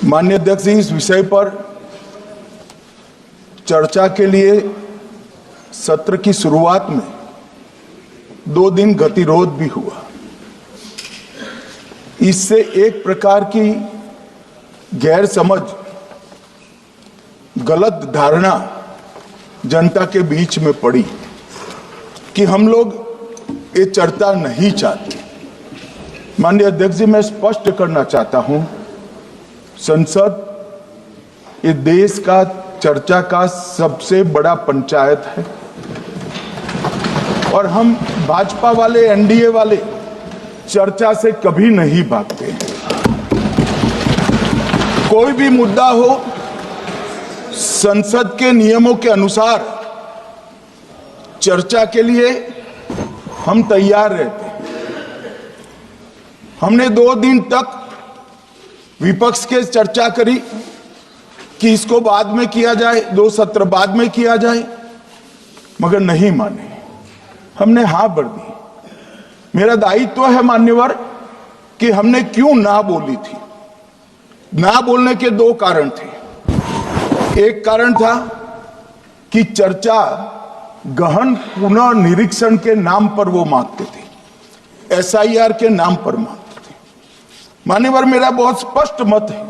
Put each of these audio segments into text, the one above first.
माननीय अध्यक्ष जी, इस विषय पर चर्चा के लिए सत्र की शुरुआत में 2 दिन गतिरोध भी हुआ। इससे एक प्रकार की गैर समझ, गलत धारणा जनता के बीच में पड़ी कि हम लोग ये चर्चा नहीं चाहते। माननीय अध्यक्ष जी, मैं स्पष्ट करना चाहता हूं, संसद ये देश का चर्चा का सबसे बड़ा पंचायत है और हम भाजपा वाले, एनडीए वाले चर्चा से कभी नहीं भागते। कोई भी मुद्दा हो, संसद के नियमों के अनुसार चर्चा के लिए हम तैयार रहते हैं। हमने 2 दिन तक विपक्ष के चर्चा करी कि इसको बाद में किया जाए, 2 सत्र बाद में किया जाए, मगर नहीं माने। हमने हाँ भर दी। मेरा दायित्व है मान्यवर कि हमने क्यों ना बोली थी। ना बोलने के 2 कारण थे। एक कारण था कि चर्चा गहन पुनर्निरीक्षण के नाम पर वो मांगते थे, एसआईआर के नाम पर मांगते थे। मान्यवर, मेरा बहुत स्पष्ट मत है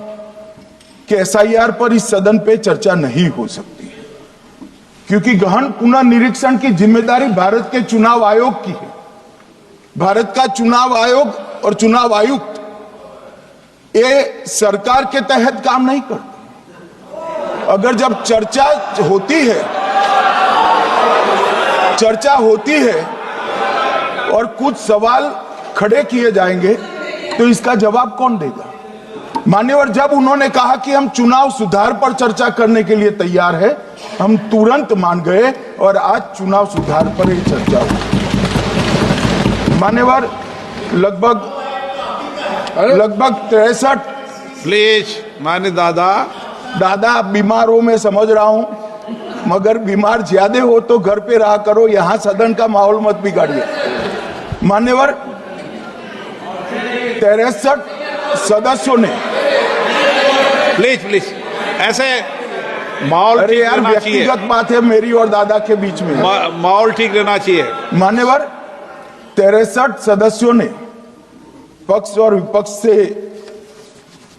कि एसआईआर पर इस सदन पे चर्चा नहीं हो सकती, क्योंकि गहन पुनर्निरीक्षण की जिम्मेदारी भारत के चुनाव आयोग की है। भारत का चुनाव आयोग और चुनाव आयुक्त ये सरकार के तहत काम नहीं करते। अगर जब चर्चा होती है और कुछ सवाल खड़े किए जाएंगे तो इसका जवाब कौन देगा? मान्यवर, जब उन्होंने कहा कि हम चुनाव सुधार पर चर्चा करने के लिए तैयार है, हम तुरंत मान गए और आज चुनाव सुधार पर ही चर्चा हुई। मान्यवर, लगभग 63। प्लीज मान्य दादा बीमार हो, मैं समझ रहा हूं, मगर बीमार ज्यादा हो तो घर पे रहा करो, यहां सदन का माहौल मत बिगाड़िए। मान्यवर, 63 सदस्यों ने प्लीज ऐसे माहौल अरे यार, व्यक्तिगत बात है मेरी और दादा के बीच में, माहौल ठीक रहना चाहिए। मान्यवर, 63 सदस्यों ने पक्ष और विपक्ष से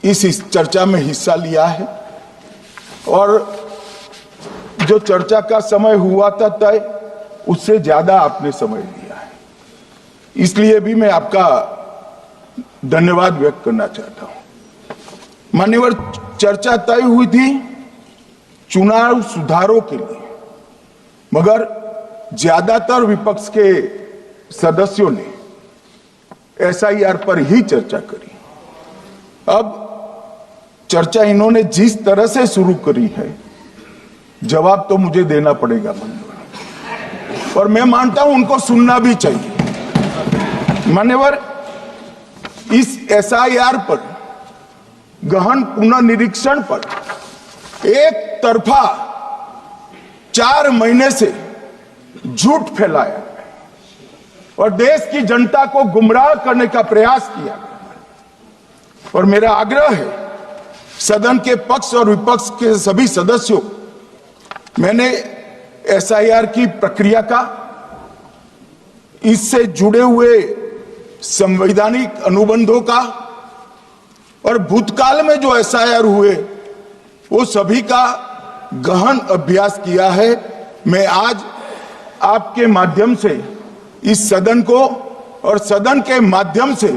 इस चर्चा में हिस्सा लिया है और जो चर्चा का समय हुआ था तय, उससे ज्यादा आपने समय लिया है। इसलिए भी मैं आपका धन्यवाद व्यक्त करना चाहता हूं। मान्यवर, चर्चा तय हुई थी चुनाव सुधारों के लिए, मगर ज्यादातर विपक्ष के सदस्यों ने एसआईआर पर ही चर्चा करी। अब चर्चा इन्होंने जिस तरह से शुरू करी है, जवाब तो मुझे देना पड़ेगा मान्यवर, और मैं मानता हूं उनको सुनना भी चाहिए। मान्यवर, इस एसआईआर पर, गहन पुनर्निरीक्षण पर एक तरफा 4 महीने से झूठ फैलाया और देश की जनता को गुमराह करने का प्रयास किया। और मेरा आग्रह है सदन के पक्ष और विपक्ष के सभी सदस्यों, मैंने एसआईआर की प्रक्रिया का, इससे जुड़े हुए संवैधानिक अनुबंधों का और भूतकाल में जो एसआईआर हुए वो सभी का गहन अभ्यास किया है। मैं आज आपके माध्यम से इस सदन को और सदन के माध्यम से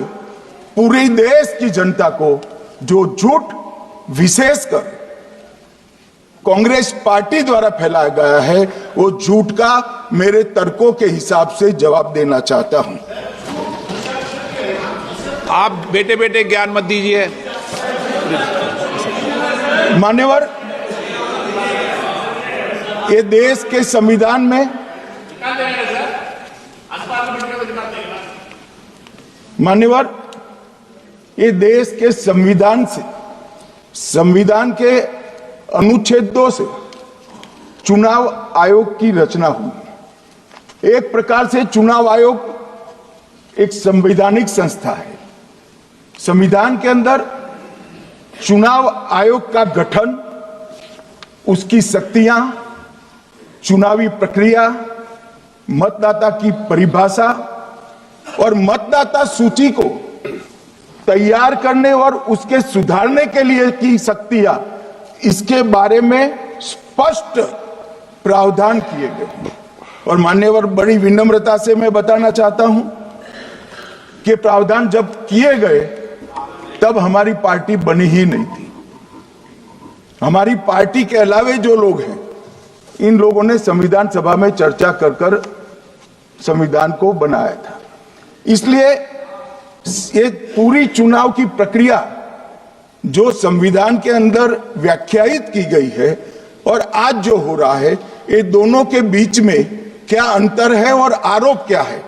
पूरे देश की जनता को जो झूठ विशेषकर कांग्रेस पार्टी द्वारा फैलाया गया है, वो झूठ का मेरे तर्कों के हिसाब से जवाब देना चाहता हूं। आप बेटे ज्ञान मत दीजिए। मान्यवर, ये देश के संविधान में, मान्यवर, ये देश के संविधान से, संविधान के अनुच्छेदों से चुनाव आयोग की रचना हुई। एक प्रकार से चुनाव आयोग एक संवैधानिक संस्था है। संविधान के अंदर चुनाव आयोग का गठन, उसकी शक्तियां, चुनावी प्रक्रिया, मतदाता की परिभाषा और मतदाता सूची को तैयार करने और उसके सुधारने के लिए की शक्तियां, इसके बारे में स्पष्ट प्रावधान किए गए। और मान्यवर, बड़ी विनम्रता से मैं बताना चाहता हूं कि प्रावधान जब किए गए तब हमारी पार्टी बनी ही नहीं थी। हमारी पार्टी के अलावे जो लोग हैं, इन लोगों ने संविधान सभा में चर्चा कर संविधान को बनाया था। इसलिए ये पूरी चुनाव की प्रक्रिया जो संविधान के अंदर व्याख्यायित की गई है और आज जो हो रहा है, ये दोनों के बीच में क्या अंतर है और आरोप क्या है,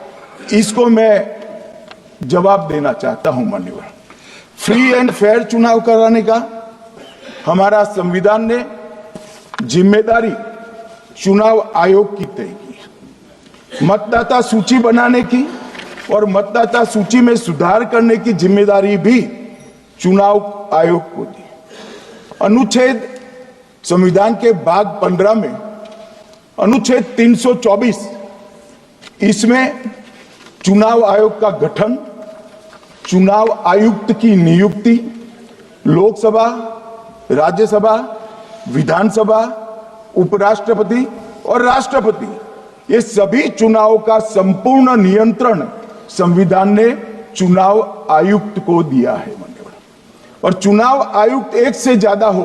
इसको मैं जवाब देना चाहता हूं। मान्यवर, फ्री एंड फेयर चुनाव कराने का हमारा संविधान ने जिम्मेदारी चुनाव आयोग की तय की। मतदाता सूची बनाने की और मतदाता सूची में सुधार करने की जिम्मेदारी भी चुनाव आयोग को दी। अनुच्छेद संविधान के भाग 15 में अनुच्छेद 324, इसमें चुनाव आयोग का गठन, चुनाव आयुक्त की नियुक्ति, लोकसभा, राज्यसभा, विधानसभा, उपराष्ट्रपति और राष्ट्रपति, ये सभी चुनाव का संपूर्ण नियंत्रण संविधान ने चुनाव आयुक्त को दिया है। और चुनाव आयुक्त एक से ज्यादा हो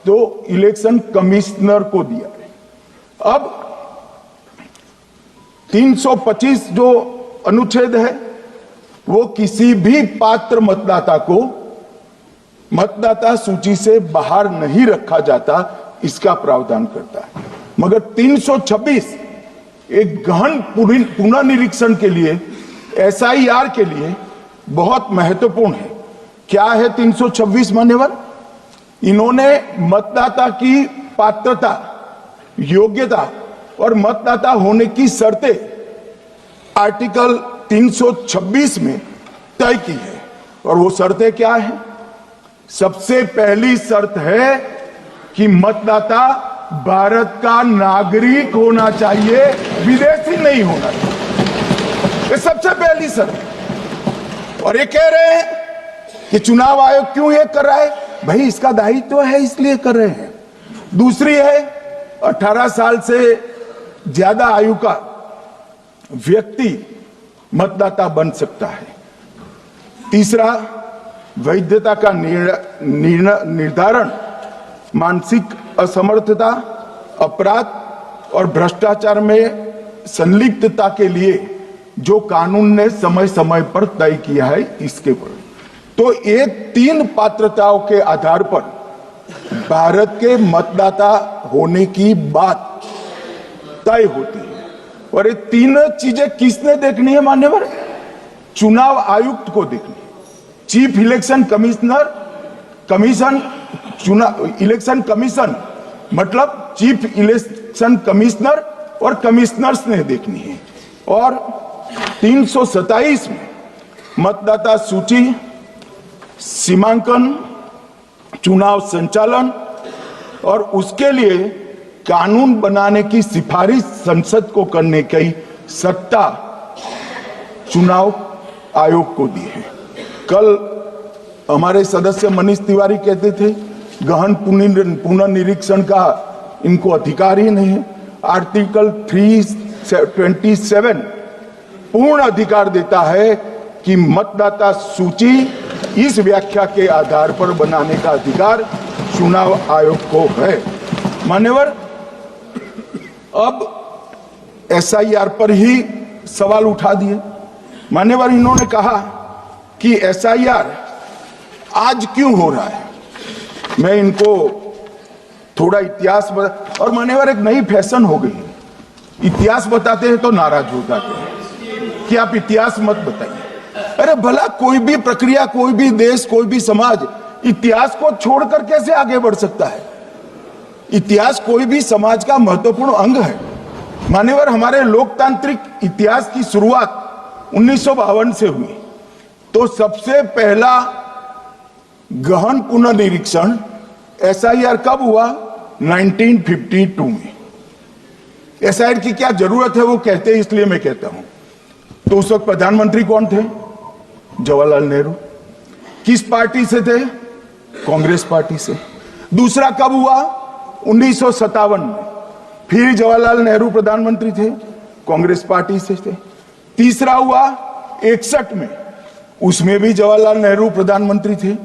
तो इलेक्शन कमिश्नर को दिया है। अब 325 जो अनुच्छेद है, वो किसी भी पात्र मतदाता को मतदाता सूची से बाहर नहीं रखा जाता, इसका प्रावधान करता है। मगर 326 एक गहन पुनर्निरीक्षण के लिए, एसआईआर के लिए बहुत महत्वपूर्ण है। क्या है 326 मान्यवर? इन्होंने मतदाता की पात्रता, योग्यता और मतदाता होने की शर्तें आर्टिकल 326 में तय की है। और वो शर्तें क्या है? सबसे पहली शर्त है कि मतदाता भारत का नागरिक होना चाहिए, विदेशी नहीं होना चाहिए। ये सबसे पहली शर्त है। और ये कह रहे हैं कि चुनाव आयोग क्यों ये कर रहा है? भाई, इसका दायित्व है, इसलिए कर रहे हैं। दूसरी है 18 साल से ज्यादा आयु का व्यक्ति मतदाता बन सकता है। तीसरा, वैधता का निर्धारण मानसिक असमर्थता, अपराध और भ्रष्टाचार में संलिप्तता के लिए जो कानून ने समय समय पर तय किया है, इसके पर। तो ये 3 पात्रताओं के आधार पर भारत के मतदाता होने की बात तय होती है। और ये 3 चीजें किसने देखनी है मान्यवर? चुनाव आयुक्त को देखनी है। चीफ इलेक्शन इलेक्शन कमीशन मतलब चीफ इलेक्शन कमिश्नर और कमिश्नर्स ने देखनी है। और 327 में मतदाता सूची, सीमांकन, चुनाव संचालन और उसके लिए कानून बनाने की सिफारिश संसद को करने की सत्ता चुनाव आयोग को दी है। कल हमारे सदस्य मनीष तिवारी कहते थे गहन पुनर्निरीक्षण का इनको अधिकार ही नहीं है। आर्टिकल 327 पूर्ण अधिकार देता है कि मतदाता सूची इस व्याख्या के आधार पर बनाने का अधिकार चुनाव आयोग को है। मान्यवर, अब एसआईआर पर ही सवाल उठा दिए। मान्यवर, इन्होंने कहा कि एसआईआर आज क्यों हो रहा है। मैं इनको थोड़ा इतिहास बता, और मान्यवर एक नई फैशन हो गई है, इतिहास बताते हैं तो नाराज हो जाते हैं कि आप इतिहास मत बताइए। अरे भला कोई भी प्रक्रिया, कोई भी देश, कोई भी समाज इतिहास को छोड़कर कैसे आगे बढ़ सकता है? इतिहास कोई भी समाज का महत्वपूर्ण अंग है। मान्यवर, हमारे लोकतांत्रिक इतिहास की शुरुआत 1952 से हुई। तो सबसे पहला गहन पुनर्निरीक्षण एसआईआर कब हुआ? 1952 में। एसआईआर की क्या जरूरत है वो कहते हैं, इसलिए मैं कहता हूं। तो उस वक्त प्रधानमंत्री कौन थे? जवाहरलाल नेहरू। किस पार्टी से थे? कांग्रेस पार्टी से। दूसरा कब हुआ? 1957 में। फिर जवाहरलाल नेहरू प्रधानमंत्री थे, कांग्रेस पार्टी से थे। तीसरा हुआ 61 में, उसमें भी जवाहरलाल नेहरू प्रधानमंत्री थे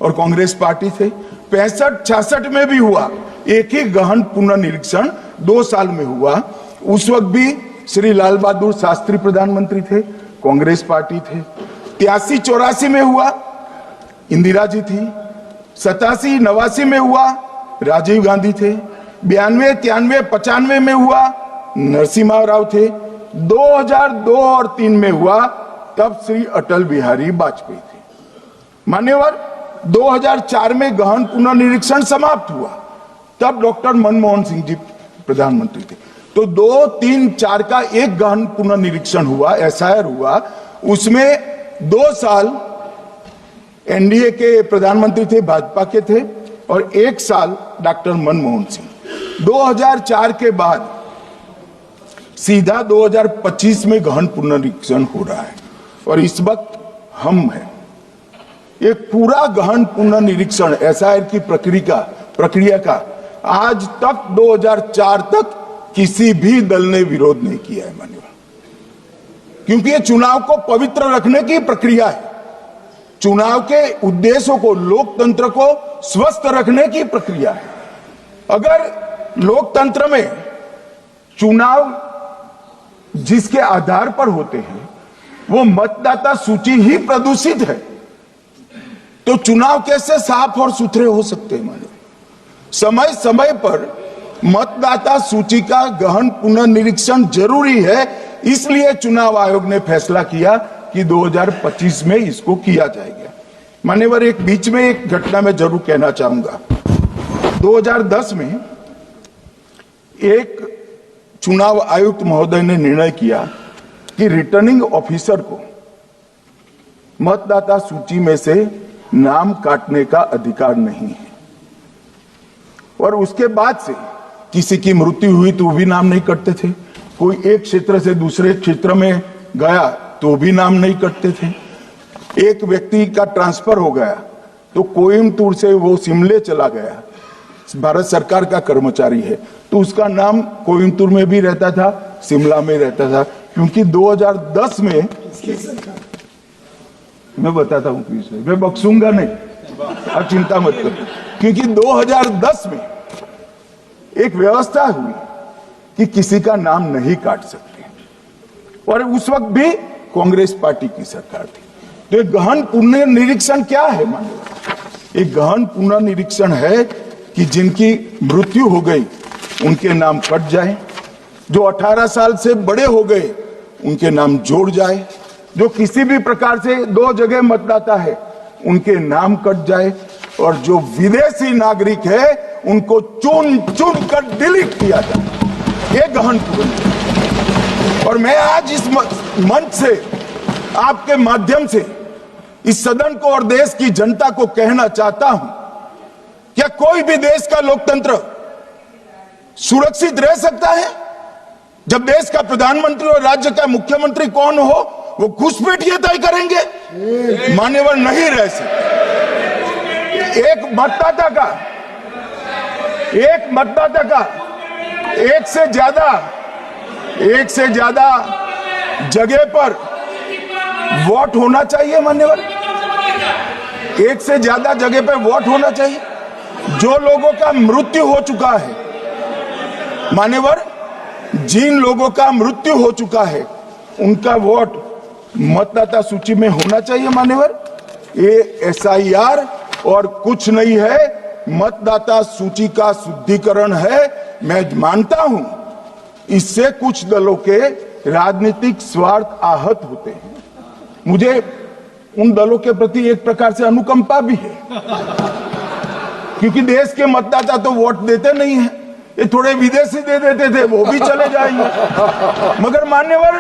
और कांग्रेस पार्टी थे। 65-66 में भी हुआ, एक ही गहन पुनर्निरीक्षण 2 साल में हुआ। उस वक्त भी श्री लाल बहादुर शास्त्री प्रधानमंत्री थे, कांग्रेस पार्टी थे। 83-84 में हुआ, इंदिरा जी थी। 87-89 में हुआ, राजीव गांधी थे। 92-93-95 में हुआ, नरसिम्हा राव थे। 2002 और 3 में हुआ, तब श्री अटल बिहारी वाजपेयी थे। मान्यवर, 2004 में गहन पुनर्निरीक्षण समाप्त हुआ, तब डॉक्टर मनमोहन सिंह जी प्रधानमंत्री थे। तो 2, 3, 4 का एक गहन पुनर्निरीक्षण हुआ, एसआईआर हुआ। उसमें 2 साल एनडीए के प्रधानमंत्री थे, भाजपा के थे, और 1 साल डॉक्टर मनमोहन सिंह। 2004 के बाद सीधा 2025 में गहन पुनर्निरीक्षण हो रहा है और इस वक्त हम हैं। एक पूरा गहन पुनर्निरीक्षण एसआईआर की प्रक्रिया का आज तक 2004 तक किसी भी दल ने विरोध नहीं किया है मान्यवर, क्योंकि ये चुनाव को पवित्र रखने की प्रक्रिया है। चुनाव के उद्देश्यों को, लोकतंत्र को स्वस्थ रखने की प्रक्रिया है। अगर लोकतंत्र में चुनाव जिसके आधार पर होते हैं वो मतदाता सूची ही प्रदूषित है, तो चुनाव कैसे साफ और सुथरे हो सकते हैं? मानो समय समय पर मतदाता सूची का गहन पुनर्निरीक्षण जरूरी है, इसलिए चुनाव आयोग ने फैसला किया कि 2025 में इसको किया जाएगा। मान्यवर, एक बीच में एक घटना मैं जरूर कहना चाहूंगा। 2010 में एक चुनाव आयुक्त महोदय ने निर्णय किया कि रिटर्निंग ऑफिसर को मतदाता सूची में से नाम काटने का अधिकार नहीं है, और उसके बाद से किसी की मृत्यु हुई तो भी नाम नहीं कटते थे, कोई एक क्षेत्र से दूसरे क्षेत्र में गया तो भी नाम नहीं कटते थे। एक व्यक्ति का ट्रांसफर हो गया तो कोयम्बटूर से वो शिमले चला गया, भारत सरकार का कर्मचारी है, तो उसका नाम कोयम्बटूर में भी रहता था, शिमला में रहता था, क्योंकि 2010 में मैं बताता हूं किस, मैं बख्शूंगा नहीं, आप चिंता मत करो, क्योंकि 2010 में एक व्यवस्था हुई कि किसी का नाम नहीं काट सकते, और उस वक्त भी कांग्रेस पार्टी की सरकार थी। तो एक गहन पुनर्निरीक्षण क्या है? मानो एक गहन पुनर्निरीक्षण है कि जिनकी मृत्यु हो गई उनके नाम कट जाए, जो 18 साल से बड़े हो गए उनके नाम जोड़ जाए, जो किसी भी प्रकार से 2 जगह मतदाता है उनके नाम कट जाए, और जो विदेशी नागरिक है उनको चुन चुन कर डिलीट किया जाए। ये गहन पुनर्निरीक्षण। और मैं आज इस मंच से, आपके माध्यम से इस सदन को और देश की जनता को कहना चाहता हूं, क्या कोई भी देश का लोकतंत्र सुरक्षित रह सकता है जब देश का प्रधानमंत्री और राज्य का मुख्यमंत्री कौन हो वो घुसपैठिए तय करेंगे? मान्यवर, नहीं रह सकते। एक मतदाता का एक से ज्यादा जगह पर वोट होना चाहिए। मान्यवर, एक से ज्यादा जगह पर वोट होना चाहिए। जो लोगों का मृत्यु हो चुका है, मान्यवर, जिन लोगों का मृत्यु हो चुका है उनका वोट मतदाता सूची में होना चाहिए। मान्यवर, ये एसआईआर और कुछ नहीं है, मतदाता सूची का शुद्धिकरण है। मैं मानता हूं इससे कुछ दलों के राजनीतिक स्वार्थ आहत होते हैं। मुझे उन दलों के प्रति एक प्रकार से अनुकंपा भी है, क्योंकि देश के मतदाता तो वोट देते नहीं है, ये थोड़े विदेशी दे देते थे, वो भी चले जाएंगे। मगर मान्यवर,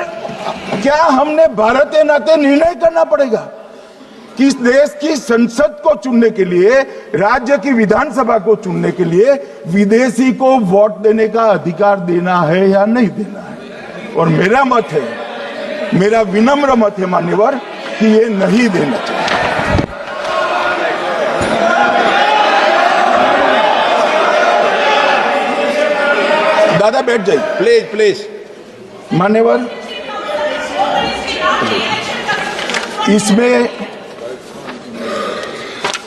क्या हमने भारत के नाते निर्णय करना पड़ेगा कि इस देश की संसद को चुनने के लिए, राज्य की विधानसभा को चुनने के लिए विदेशी को वोट देने का अधिकार देना है या नहीं देना है। और मेरा मत है, मेरा विनम्र मत है मान्यवर, कि ये नहीं देना चाहिए। दादा बैठ जाइए प्लीज प्लीज। मान्यवर,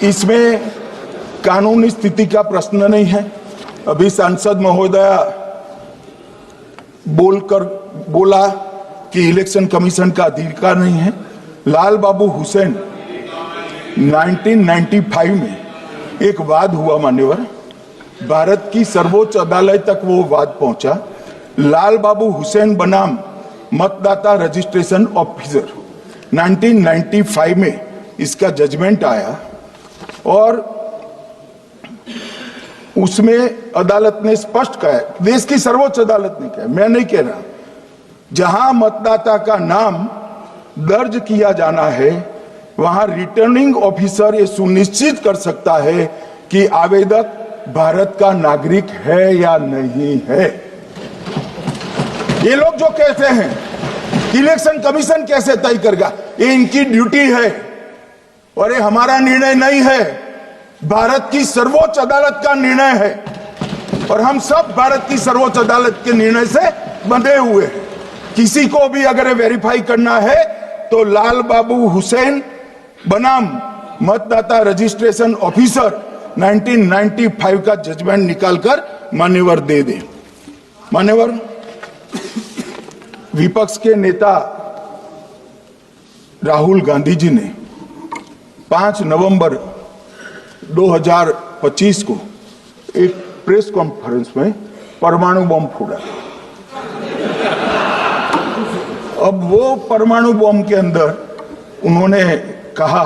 इसमें कानूनी स्थिति का प्रश्न नहीं है। अभी सांसद महोदया बोला कि इलेक्शन कमीशन का अधिकार नहीं है। लाल बाबू हुसैन 1995 में एक वाद हुआ मान्यवर, भारत की सर्वोच्च अदालत तक वो वाद पहुंचा। लाल बाबू हुसैन बनाम मतदाता रजिस्ट्रेशन ऑफिसर 1995 में इसका जजमेंट आया और उसमें अदालत ने स्पष्ट कहा, देश की सर्वोच्च अदालत ने कहा, मैं नहीं कह रहा, जहां मतदाता का नाम दर्ज किया जाना है वहां रिटर्निंग ऑफिसर ये सुनिश्चित कर सकता है कि आवेदक भारत का नागरिक है या नहीं है। ये लोग जो कहते हैं इलेक्शन कमीशन कैसे तय करेगा, ये इनकी ड्यूटी है और ये हमारा निर्णय नहीं है, भारत की सर्वोच्च अदालत का निर्णय है और हम सब भारत की सर्वोच्च अदालत के निर्णय से बंधे हुए हैं। किसी को भी अगर वेरीफाई करना है तो लाल बाबू हुसैन बनाम मतदाता रजिस्ट्रेशन ऑफिसर 1995 का जजमेंट निकालकर मान्यवर दे दे। मान्यवर, विपक्ष के नेता राहुल गांधी जी ने 5 नवंबर 2025 को एक प्रेस कॉन्फ्रेंस में परमाणु बम फोड़ा। अब वो परमाणु बम के अंदर उन्होंने कहा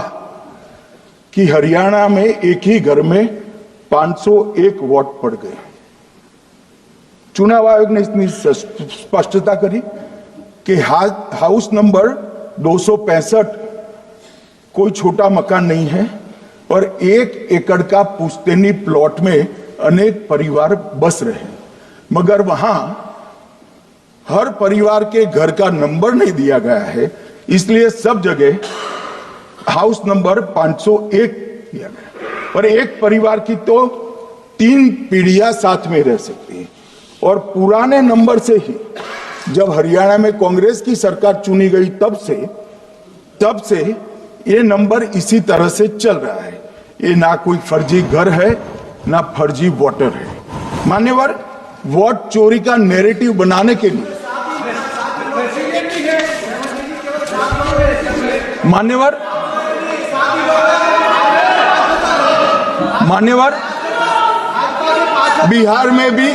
कि हरियाणा में एक ही घर में 501 वोट पड़ गए। चुनाव आयोग ने इतनी स्पष्टता करी कि हाउस नंबर 265 कोई छोटा मकान नहीं है और 1 एकड़ का पुश्तैनी प्लॉट में अनेक परिवार बस रहे हैं, मगर वहां हर परिवार के घर का नंबर नहीं दिया गया है, इसलिए सब जगह हाउस नंबर 501 दिया गया और एक परिवार की तो 3 पीढ़ियां साथ में रह सकती है। और पुराने नंबर से ही जब हरियाणा में कांग्रेस की सरकार चुनी गई तब से ये नंबर इसी तरह से चल रहा है। ये ना कोई फर्जी घर है ना फर्जी वोटर है। मान्यवर, वोट चोरी का नैरेटिव बनाने के लिए मान्यवर बिहार में भी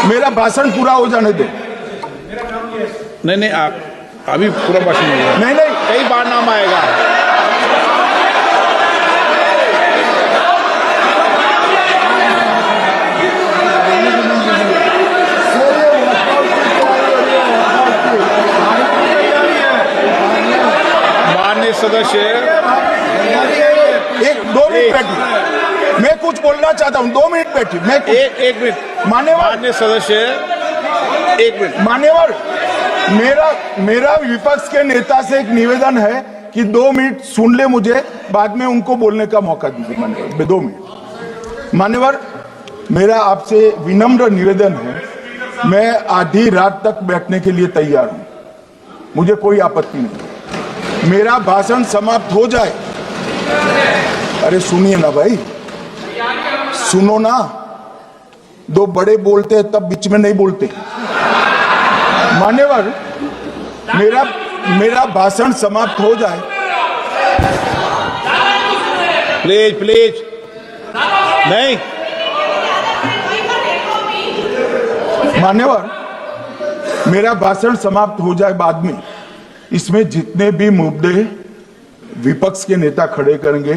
मेरा भाषण पूरा हो जाने दो। नहीं आप अभी पूरा भाषण नहीं, नहीं कई बार नाम आएगा। माननीय सदस्य, 2 मिनट बैठिए, मैं कुछ बोलना चाहता हूं। 2 मिनट बैठिए, मैं एक मिनट। माननीय सदस्य 1 मिनट। मान्यवर, मेरा विपक्ष के नेता से एक निवेदन है कि 2 मिनट सुन ले मुझे, बाद में उनको बोलने का मौका दीजिए। मान्यवर 2 मिनट। मान्यवर, मेरा आपसे विनम्र निवेदन है, मैं आधी रात तक बैठने के लिए तैयार हूं, मुझे कोई आपत्ति नहीं। मेरा भाषण समाप्त हो जाए, अरे सुनिए ना भाई, सुनो ना, 2 बड़े बोलते हैं तब बीच में नहीं बोलते। मान्यवर, मेरा भाषण समाप्त हो जाए। प्लीज नहीं। मान्यवर, मेरा भाषण समाप्त हो जाए बाद में, इसमें जितने भी मुद्दे विपक्ष के नेता खड़े करेंगे,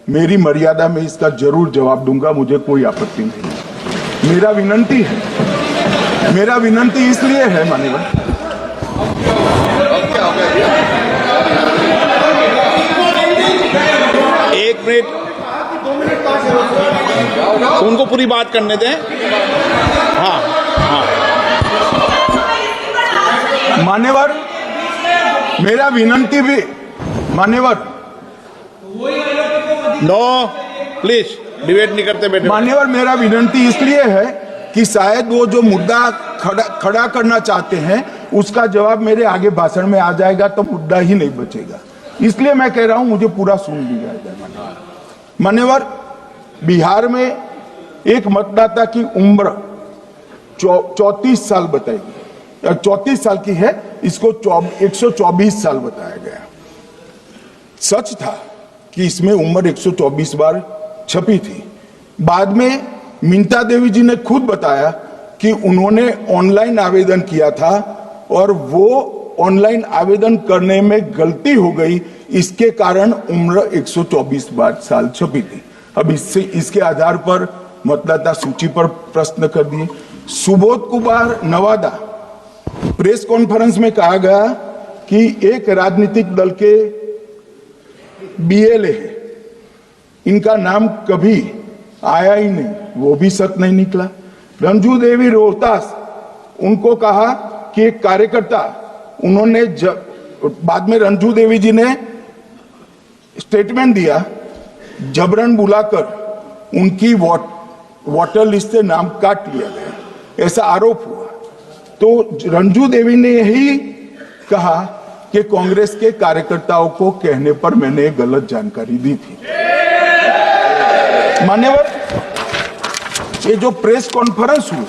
मेरी मर्यादा में इसका जरूर जवाब दूंगा, मुझे कोई आपत्ति नहीं। मेरा विनंती इसलिए है मान्यवर तो उनको पूरी बात करने दें। हाँ हाँ, मान्यवर, मेरा विनंती भी, मान्यवर, नो प्लीज डिबेट नहीं करते बेटे। मान्यवर, मेरा विनंती इसलिए है कि शायद वो जो मुद्दा खड़ा करना चाहते हैं उसका जवाब मेरे आगे भाषण में आ जाएगा तो मुद्दा ही नहीं बचेगा, इसलिए मैं कह रहा हूं मुझे पूरा सुन लिया जाए। मान्यवर, बिहार में एक मतदाता की उम्र 34 साल बताई गई, 34 साल की है, इसको 124 साल बताया गया। सच था कि इसमें उम्र 124 बार छपी थी। बाद में मिंता देवी जी ने खुद बताया कि उन्होंने ऑनलाइन आवेदन किया था और वो ऑनलाइन आवेदन करने में गलती हो गई, इसके कारण उम्र 124 बार साल छपी थी। अब इसके आधार पर मतदाता सूची पर प्रश्न कर दिए। सुबोध कुमार नवादा, प्रेस कॉन्फ्रेंस में कहा गया कि एक राजनीतिक दल के बीएलए है, इनका नाम कभी आया ही नहीं, वो भी सच नहीं निकला। रंजू देवी रोहतास, उनको कहा कि एक कार्यकर्ता, उन्होंने बाद में रंजू देवी जी ने स्टेटमेंट दिया, जबरन बुलाकर उनकी वोटर लिस्ट से नाम काट लिया गया, ऐसा आरोप हुआ। तो रंजू देवी ने यही कहा कि कांग्रेस के कार्यकर्ताओं को कहने पर मैंने गलत जानकारी दी थी। मान्यवर, ये जो प्रेस कॉन्फ्रेंस हुई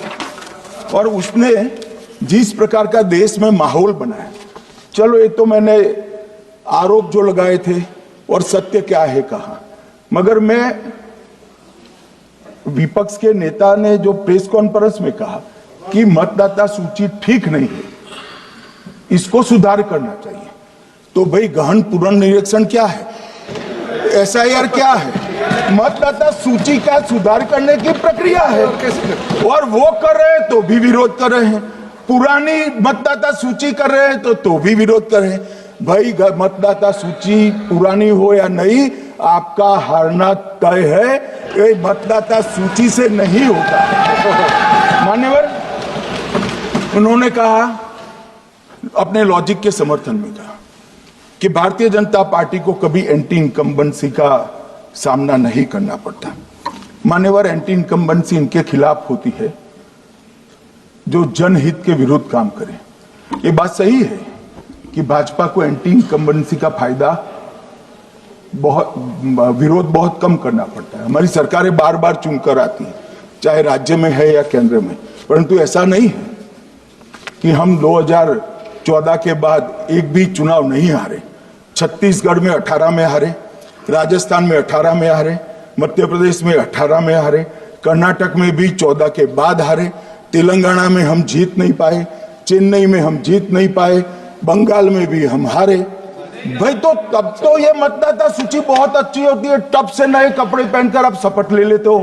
और उसने जिस प्रकार का देश में माहौल बनाया, चलो ये तो मैंने आरोप जो लगाए थे और सत्य क्या है कहा, मगर मैं विपक्ष के नेता ने जो प्रेस कॉन्फ्रेंस में कहा कि मतदाता सूची ठीक नहीं है, इसको सुधार करना चाहिए, तो भाई गहन पुनर्निरीक्षण क्या है, एसआईआर क्या है, मतदाता सूची का सुधार करने की प्रक्रिया है, और वो कर रहे हैं तो भी विरोध कर रहे हैं, पुरानी मतदाता सूची कर रहे हैं तो भी विरोध कर रहे हैं। भाई मतदाता सूची पुरानी हो या नहीं, आपका हारना तय है, ये मतदाता सूची से नहीं होता। मान्यवर, उन्होंने कहा, अपने लॉजिक के समर्थन में कहा कि भारतीय जनता पार्टी को कभी एंटी इनकम्बेंसी का सामना नहीं करना पड़ता। मान्यवर, एंटी इनकम्बेंसी इनके खिलाफ होती है जो जनहित के विरुद्ध काम करे। ये बात सही है कि भाजपा को एंटी इनकम्बेंसी का फायदा विरोध बहुत कम करना पड़ता है। हमारी सरकारें बार बार चुनकर आती हैं, चाहे राज्य में है या केंद्र में, परंतु ऐसा नहीं है कि हम 2014 के बाद एक भी चुनाव नहीं हारे। छत्तीसगढ़ में 18 में हारे, राजस्थान में 18 में हारे, मध्य प्रदेश में 18 में हारे, कर्नाटक में भी 14 के बाद हारे, तेलंगाना में हम जीत नहीं पाए, चेन्नई में हम जीत नहीं पाए, बंगाल में भी हम हारे। भाई तो तब तो ये मतदाता सूची बहुत अच्छी होती है, तब से नए कपड़े पहनकर आप शपथ ले लेते हो।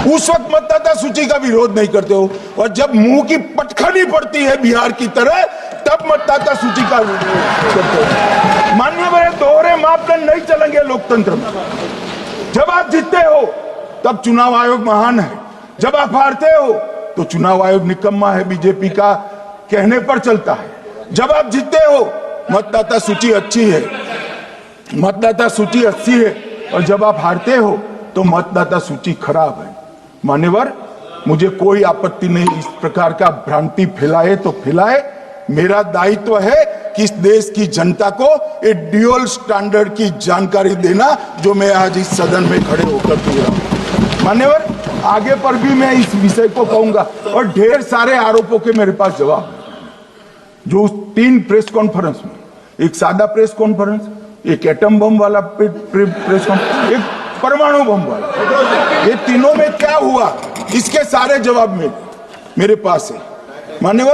उस वक्त मतदाता सूची का विरोध नहीं करते हो, और जब मुंह की पटखनी पड़ती है बिहार की तरह, तब मतदाता सूची का विरोध करते हो। मान्यवर, दोहरे मापदंड नहीं चलेंगे लोकतंत्र में। जब आप जीतते हो तब चुनाव आयोग महान है, जब आप हारते हो तो चुनाव आयोग निकम्मा है, बीजेपी का कहने पर चलता है। जब आप जीतते हो मतदाता सूची अच्छी है, मतदाता सूची अच्छी है, और जब आप हारते हो तो मतदाता सूची खराब है। मान्यवर, मुझे कोई आपत्ति नहीं, इस प्रकार का भ्रांति फैलाए तो फैलाए, मेरा दायित्व है कि इस देश की जनता को एक ड्यूअल स्टैंडर्ड की जानकारी देना, जो मैं आज इस सदन में खड़े होकर दे रहा हूं। मान्यवर, आगे पर भी मैं इस विषय को कहूंगा, और ढेर सारे आरोपों के मेरे पास जवाब है। जो 3 प्रेस कॉन्फ्रेंस में, एक सादा प्रेस कॉन्फ्रेंस, एक एटम बम वाला प्रेस कॉन्फ्रेंस, एक परमाणु बम वाला, ये तीनों में क्या हुआ, इसके सारे जवाब मेरे पास है। मान्यवर,